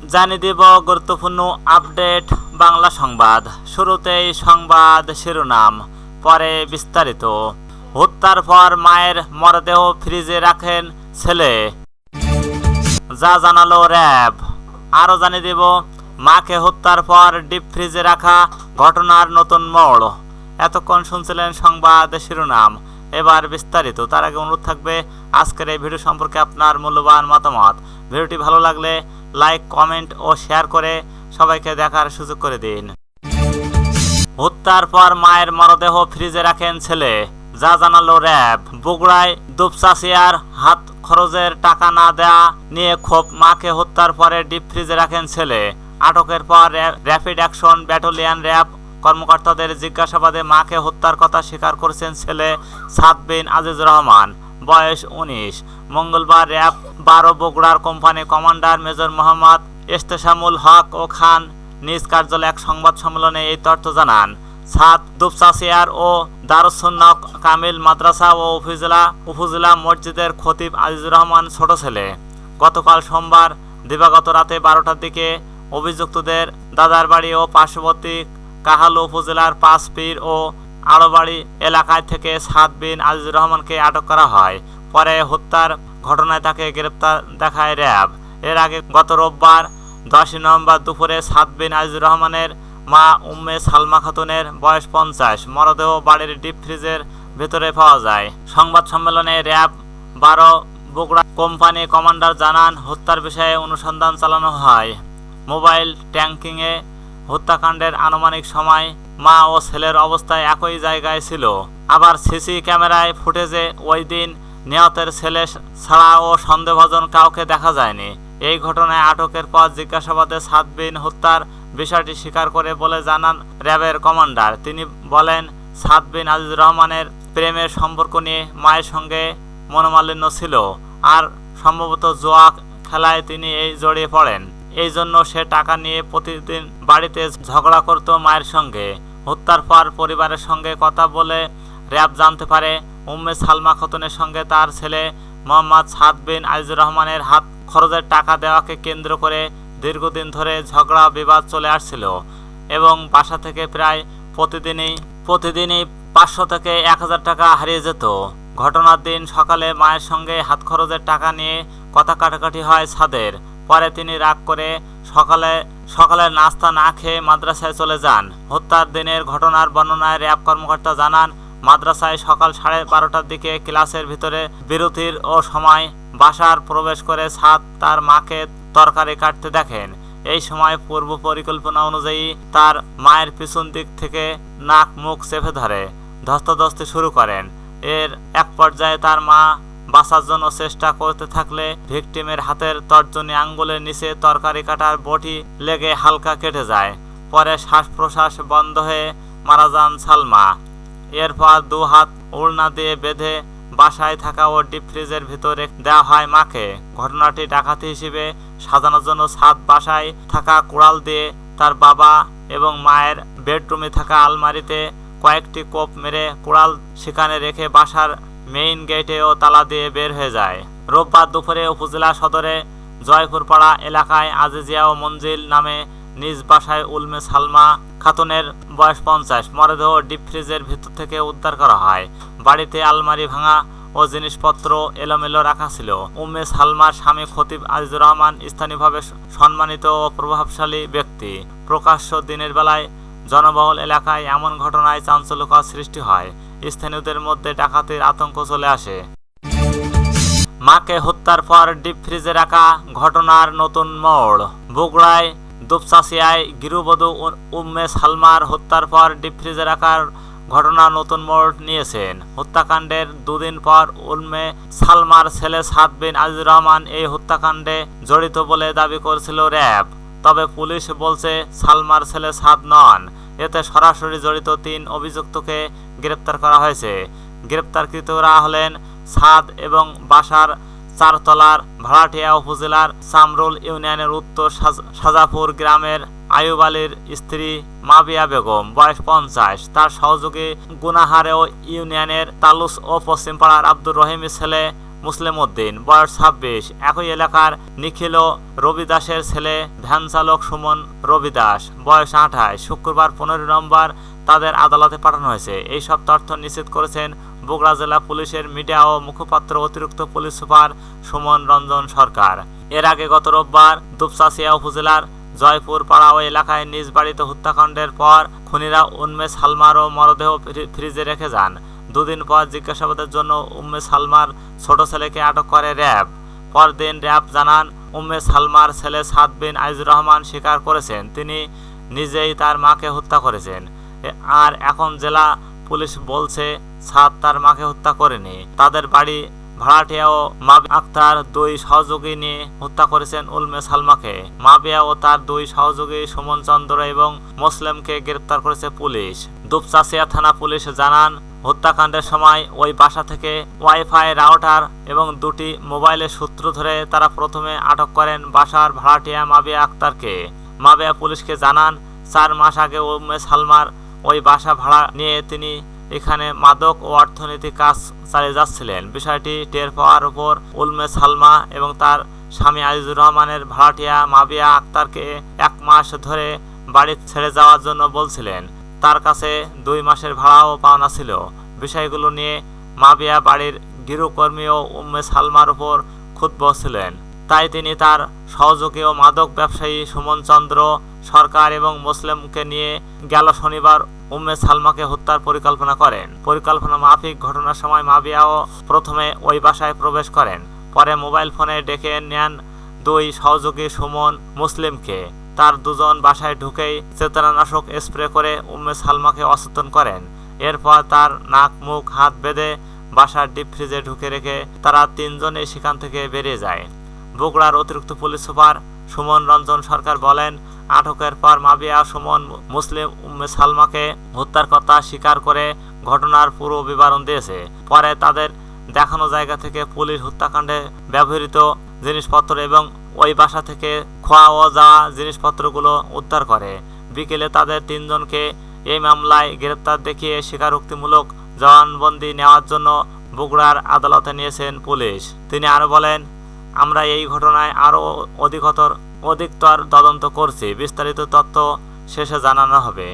জানিয়ে দেব গুরুত্বপূর্ণ আপডেট বাংলা সংবাদ। শুরুতেই সংবাদ শিরোনাম, পরে বিস্তারিত। হত্যার পর মায়ের মরদেহ ফ্রিজে রাখেন ছেলে, যা জানালো র্যাব। আরও জানিয়ে দেব, মাকে হত্যার পর ডিপ ফ্রিজে রাখা ঘটনার নতুন মোড়। এতক্ষণ শুনছিলেন সংবাদ শিরোনাম, এবার বিস্তারিত। তার আগে অনুরোধ থাকবে আজকের এই ভিডিও সম্পর্কে আপনার মূল্যবান মতামত। ভিডিওটি ভালো লাগলে লাইক, কমেন্ট ও শেয়ার করে সবাইকে দেখার সুযোগ করে দিন। হত্যার পর মায়ের মরদেহ ফ্রিজে রাখেন ছেলে, যা জানালো র্যাব। বগুড়ায় দুপচাচিয়ার হাত খরচের টাকা না দেয়া নিয়ে ক্ষোভ, মাকে হত্যার পরে ডিপ ফ্রিজে রাখেন ছেলে। আটকের পর র্যাপিড অ্যাকশন ব্যাটালিয়ন র্যাব কর্মকর্তাদের জিজ্ঞাসাবাদে মাকে হত্যার কথা স্বীকার করেছেন ছেলে সাদ বিন আজিজুর রহমান, বয়স 19। মঙ্গলবার র্যাব 12 বগুড়ার কোম্পানি কমান্ডার মেজর মোহাম্মদ ইস্তেশামুল হক ও খান নিজ কার্যালয়ে এক সংবাদ সম্মেলনে এই তথ্য জানান। সাদ দুপচাচিয়ার ও দারুসুন্নাহ কামিল মাদ্রাসা ও উপজেলা মসজিদের খতিব আজিজুর রহমান ছোট ছেলে। গতকাল সোমবার দিবাগত রাতে 12টার দিকে অভিযুক্তদের দাদার বাড়ি ও পার্শ্ববর্তী কাহালু উপজেলার 5 পীর ও আড়বাড়ি এলাকায় থেকে সাদ বিন আজিজুর রহমানকে আটক করা হয়। পরে হত্যার ঘটনায় তাকে গ্রেপ্তার দেখায় র্যাব। এর আগে গত রোববার 10 নভেম্বর দুপুরে সাদ বিন আজিজুর রহমানের মা উম্মে সালমা খাতুনের বয়স 50 মরদেহ বাড়ির ডিপ ফ্রিজের ভেতরে পাওয়া যায়। সংবাদ সম্মেলনে র্যাব 12 বগুড়া কোম্পানি কমান্ডার জানান, হত্যার বিষয়ে অনুসন্ধান চালানো হয়। মোবাইল ট্র্যাকিংয়ে হত্যাকাণ্ডের আনুমানিক সময় মা ও ছেলের অবস্থায় একই জায়গায় ছিল। আবার সিসি ক্যামেরায় ফুটেজে ওই দিন নিহতের ছেলে ছাড়া ও সন্দেহভাজন কাউকে দেখা যায়নি। এই ঘটনায় আটকের পর জিজ্ঞাসাবাদে সাদ বিন হত্যার বিষয়টি স্বীকার করে বলে জানান র্যাবের কমান্ডার। তিনি বলেন, সাদ বিন আজিজুর রহমানের প্রেমের সম্পর্ক নিয়ে মায়ের সঙ্গে মনোমালিন্য ছিল, আর সম্ভবত জুয়া খেলায় তিনি জড়িয়ে পড়েন। এই জন্য সে টাকা নিয়ে প্রতিদিন বাড়িতে ঝগড়া করত মায়ের সঙ্গে। হত্যার পর পরিবারের সঙ্গে কথা বলে র্যাব জানতে পারে, উম্মে সালমা খাতুনের সঙ্গে তার ছেলে মোহাম্মদ সাদ বিন আজিজুর রহমানের হাত খরচের টাকা দেওয়াকে কেন্দ্র করে দীর্ঘদিন ধরে ঝগড়া বিবাদ চলে আসছিল এবং বাসা থেকে প্রায় প্রতিদিনই 500 থেকে 1000 টাকা হারিয়ে যেত। ঘটনার দিন সকালে মায়ের সঙ্গে হাত খরচের টাকা নিয়ে কথা কাটাকাটি হয় সাদের। পরে তিনি রাগ করে সকালে নাস্তা না খেয়ে মাদ্রাসায় চলে যান। হত্যার দিনের ঘটনার বর্ণনায় র্যাব কর্মকর্তা জানান, মাদ্রাসায় সকাল 12:30টার দিকে ক্লাসের ভিতরে বিরতির সময় বাসার প্রবেশ করে সাদ তার মাকে তরকারি কাটতে দেখেন। এই সময় পূর্ব পরিকল্পনা অনুযায়ী তার মায়ের পিছন দিক থেকে নাক মুখ চেপে ধরে ধস্তাধস্তি শুরু করেন। এর এক পর্যায়ে তার মা বাঁচার জন্য চেষ্টা করতে থাকলে ভিকটিমের হাতের তর্জনী আঙ্গুলের নিচে তরকারি কাটার বটি লেগে হালকা কেটে যায়। পরে শ্বাস প্রশ্বাস বন্ধ হয়ে মারা যান সালমা। এরপর 2 হাত ওড়না দিয়ে বেঁধে বাসায় থাকা ও ডিপ ফ্রিজের ভিতরে দেওয়া হয় মাকে। ঘটনাটি ডাকাতি হিসেবে সাজানোর জন্য সাদ বাসায় থাকা কুড়াল দিয়ে তার বাবা এবং মায়ের বেডরুমে থাকা আলমারিতে কয়েকটি কোপ মেরে কুড়াল সেখানে রেখে বাসার মেইন গেটেও তালা দিয়ে বের হয়ে যায়। রোববার দুপুরে উপজেলা সদরে জয়পুরপাড়া এলাকায় আজিজিয়া ও মঞ্জিল নামে নিজ বাসায় উম্মে সালমা খাতুনের বয়স 50 মরদেহ ডিপ ফ্রিজের ভিতর থেকে উদ্ধার করা হয়। বাড়িতে আলমারি ভাঙা ও জিনিসপত্র এলোমেলো রাখা ছিল। উম্মে সালমার স্বামী খতিব আজিজুর রহমান স্থানীয়ভাবে সম্মানিত ও প্রভাবশালী ব্যক্তি। প্রকাশ্য দিনের বেলায় জনবহুল এলাকায় এমন ঘটনায় চাঞ্চল্যকর সৃষ্টি হয়। স্থানীয়দের মধ্যে ডাকাতির আতঙ্ক চলে আসে। মাকে হত্যার পর ডিপ ফ্রিজে রাখা ঘটনার নতুন মোড়। বগুড়ায় দুপচাচিয়ায় গৃহবধূ উম্মে সালমার হত্যার পর ডিপ ফ্রিজে রাখার ঘটনা নতুন মোড় নিয়েছেন। হত্যাকাণ্ডের 2 দিন পর উম্মে সালমার ছেলে সাদ বিন আজিজুর রহমান এই হত্যাকাণ্ডে জড়িত বলে দাবি করেছিল র্যাব। তবে পুলিশ বলছে সালমার ছেলে সাদ নন। এতে সরাসরি জড়িত 3 অভিযুক্তকে গ্রেপ্তার করা হয়েছে। গ্রেপ্তারকৃতরা হলেন সাদ এবং বাসার 4 তলার ভাড়াটিয়া উপজেলার চামরুল ইউনিয়নের উত্তর সাজাপুর গ্রামের আয়ুব আলীর স্ত্রী মাবিয়া বেগম, বয়স 50, তার সহযোগী গুনাহারেও ইউনিয়নের তালুস ও পশ্চিমপাড়ার আব্দুর রহিমের ছেলে মুসলিম উদ্দিন, বয়স 26। একই এলাকার নিখিল রবি দাসের ছেলে ভ্যান চালক সুমন রবি দাস, বয়স 28। শুক্রবার 15 নভেম্বর তাদের আদালতে পাঠানো হয়েছে। এইসব তথ্য নিশ্চিত করেছেন বগুড়া জেলা পুলিশের মিডিয়া ও মুখপাত্র অতিরিক্ত পুলিশ সুপার সুমন রঞ্জন সরকার। এর আগে গত রোববার দুপচাঁচিয়া উপজেলার জয়পুর পাড়া ও এলাকায় নিজ বাড়িতে হত্যাকাণ্ডের পর খুনিরা উম্মে সালমারও মরদেহ ফ্রিজে রেখে যান। দুদিন পর জিজ্ঞাসাবাদের জন্য উম্মে সালমার ছোট ছেলেকে আটক করে র্যাব। পরদিন র্যাব জানান, উম্মে সালমার ছেলে সাদ বিন আইজুর রহমান স্বীকার করেছেন তিনি নিজেই তার মাকে হত্যা করেছেন। আর এখন জেলা পুলিশ বলছে সাদ তার মাকে হত্যা করেনি। তাদের বাড়ি ভাড়াটিয়া ও মাবিয়া আক্তার 2 সহযোগী নিয়ে হত্যা করেছেন উম্মে সালমাকে। মাবিয়া ও তার 2 সহযোগী সুমন চন্দ্র এবং মুসলিমকে গ্রেপ্তার করেছে পুলিশ। দুপচাঁচিয়া থানা পুলিশ জানান, হত্যাকাণ্ডের সময় ওই বাসা থেকে ওয়াইফাই রাউটার এবং 2টি মোবাইলের সূত্র ধরে তারা প্রথমে আটক করেন বাসার ভাড়াটিয়া মাবিয়া আক্তারকে। মাবিয়া পুলিশকে জানান, 4 মাস আগে উম্মে সালমার ওই বাসা ভাড়া নিয়ে তিনি এখানে মাদক ও অর্থনৈতিক কাজ চালিয়ে যাচ্ছিলেন। বিষয়টি টের পাওয়ার উপর উম্মে সালমা এবং তার স্বামী আজিজুর রহমানের ভাড়াটিয়া মাবিয়া আক্তারকে 1 মাস ধরে বাড়ি ছেড়ে যাওয়ার জন্য বলছিলেন। তার কাছে 2 মাসের ভাড়াও পাওনা ছিল। বিষয়গুলো নিয়ে মাবিয়া বাড়ির গৃহকর্মী ও উম্মে সালমার উপর ক্ষুব্ধ ছিলেন। তাই তিনি তার সহযোগী ও মাদক ব্যবসায়ী সুমন চন্দ্র সরকার এবং মুসলিমকে নিয়ে গেল শনিবার উম্মে সালমাকে হত্যার পরিকল্পনা করেন। পরিকল্পনা মাফিক ঘটনার সময় মাবিয়াও প্রথমে ওই বাসায় প্রবেশ করেন। পরে মোবাইল ফোনে ডেকে নেন 2 সহযোগী সুমন মুসলিমকে। তার 2 জন বাসায় ঢুকেই চেতনানাশক স্প্রে করে উম্মে সালমাকে অচেতন করেন। এরপর তার নাক মুখ হাত বেঁধে বাসার ডিপ ফ্রিজে ঢুকে রেখে তারা 3 জনেই সেখান থেকে বেরিয়ে যায়। বগুড়ার অতিরিক্ত পুলিশ সুপার সুমন রঞ্জন সরকার বলেন, আটকের পর মাবিয়া সুমন মুসলিম উম্মে সালমাকে হত্যার কথা স্বীকার করে ঘটনার পুরো বিবরণ দিয়েছে। পরে তাদের দেখানো জায়গা থেকে পুলিশ হত্যাকাণ্ডে ব্যবহৃত জিনিসপত্র এবং ওই বাসা থেকে খোয়া ও যাওয়া জিনিসপত্রগুলো উদ্ধার করে। বিকেলে তাদের 3 জনকে এই মামলায় গ্রেপ্তার দেখিয়ে স্বীকারোক্তিমূলক জবানবন্দি নেওয়ার জন্য বগুড়ার আদালতে নিয়েছেন পুলিশ। তিনি আরও বলেন, আমরা এই ঘটনায় আরও অধিকতর তদন্ত করছি। বিস্তারিত তথ্য শেষে জানানো হবে।